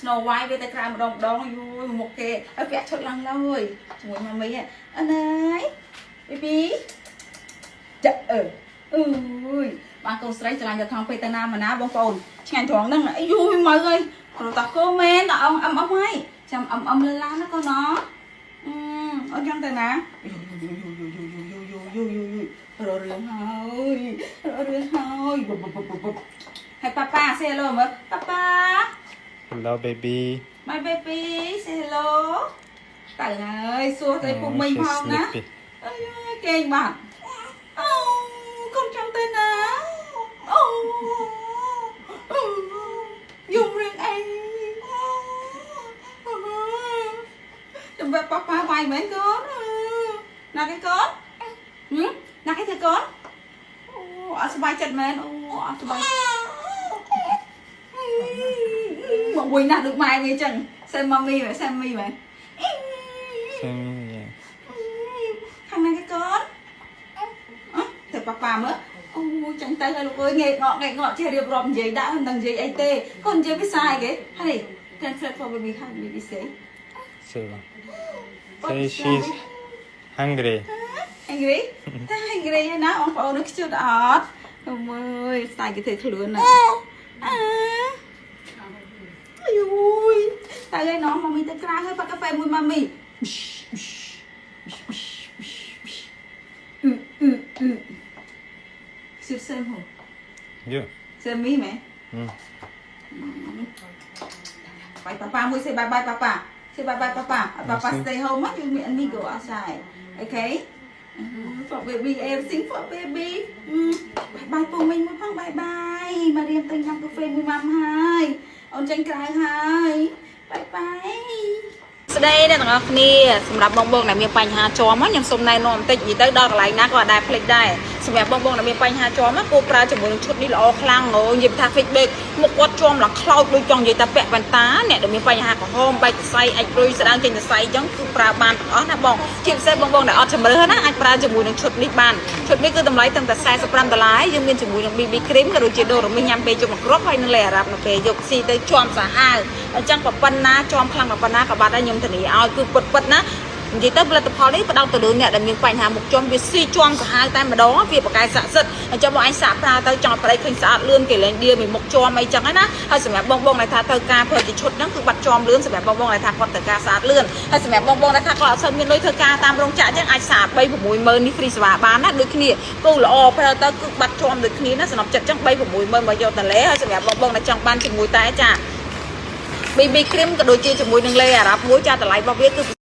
Snow White với tay cam đong đong vui một kề ở vẽ chốt lăng rồi chúng mà mấy anh ấy baby chợ ui bạn câu sấy cho thằng Peter Nam mà ná bông phồn ngày thoáng đang ấy vui mọi người rồi ta comment là ông âm ấy chăm âm lên lá nó con nó ở trong tay ná rồi rương hơi hay papa say hello mà papa hello baby my baby say hello tại ơi xua tới phụ mình không á kênh bạn con trong tay ná dùng riêng anh đừng về papa mày mấy con nào cái con nào cái thằng conสบายจัดแมนสบายbọn Quỳnh nào được mai nghe chừng xem mami vậy xem mi vậy thằng này cái con thầy papa mới chẳng tay lúc ơi nghe ngọ che điệp rộm giấy đã hơn đằng giấy it con giấy biết sai cái hay translate for baby how baby say say she's hungry hungry hungry hay ông phụ nước chưa đọt ông ơi xài cái thầy luôn này ui tại đây nó mami tới ra hơi pha cà phê mùi mami xem hả xem mi mẹ bye papa mui say bye bye papa say bye bye papa papa stay home á you me and me go outside okay for baby everything for baby bye phụ mình mới phong bye bye mà đem tay nhắm cà phê mùi mắm hai ông tranh cãi hai bye bye đây nè thằng kiaสำหรับបងๆដែលមានបញ្ហាជាប់ខ្ញុំសុំណែនាំបន្តិចនិយាយទៅដល់កន្លែងណាក៏ដែរភ្លេចដែរសម្រាប់បងៗដែលមានបញ្ហាជាប់គោប្រើជាមួយនឹងឈុតនេះល្អខ្លាំងហ៎និយាយថា feedback មុខគាត់ជាប់ឡើងខ្លោចដូចចង់និយាយថាពាក់វ៉ែនតាអ្នកដែលមានបញ្ហាក្រហមបែកសរសៃអាចរុយស្ដាងចេញសរសៃអញ្ចឹងគឺប្រើបានទាំងអស់ណាបងជាពិសេសបងៗដែលអត់ជំរឿណាអាចប្រើជាមួយនឹងឈុតនេះបានឈុតនេះគឺតម្លៃតាំងតែ$45យើងមានជាមួយនឹង BB cream ក៏ដូចជាដូររមិញញ៉ាំពេលជុំមកគ្រាប់ហើយនឹងលេអារ៉ាប់នៅពេលយកស៊ីទៅជាប់សាហាវអញ្ចឹងប៉ុណ្ណាជាប់ខ្លាំងប៉ុណ្ណាក៏បាត់ដែរខ្ញុំធានាឲ្យគឺពិតណានិយាយទៅផលិតផលនេះផ្ដោតទៅលើអ្នកដែលមានបញ្ហាមុខជាប់វាស៊ីជាប់សាហាវតែម្ដងវាបកកែស័ក្តិសិទ្ធអញ្ចឹងបងឯងសាកប្រើទៅចង់ប្តីឃើញស្អាតលឿនគេលែងដៀមានមុខជាប់អីចឹងណាហើយសម្រាប់បងដែលថាត្រូវការផលិតឈុតហ្នឹងគឺបាត់ជាប់លឿនសម្រាប់បងដែលថាគាត់ត្រូវការស្អាតលឿនហើយសម្រាប់បងដែលថាគាត់អត់សូវមានលុយធ្វើការតាមរោងចក្រអញ្ចឹងអាចសាក3-60000នេះហ្វ្រីសេវាបានណាដូចគ្នាគូល្អប្រើទៅគឺបាត់ជាប់ដូចគ្នាណាសំណប់ចិត្តអញ្ចឹង3-60000មកយកតលេហើយសម្រាប់បងដែលចង់បានជាមួយតែចា BB cream ក៏ដូចជាជាមួយនឹងលេអារ៉ាប់មួយចាតម្លៃរបស់វាគឺ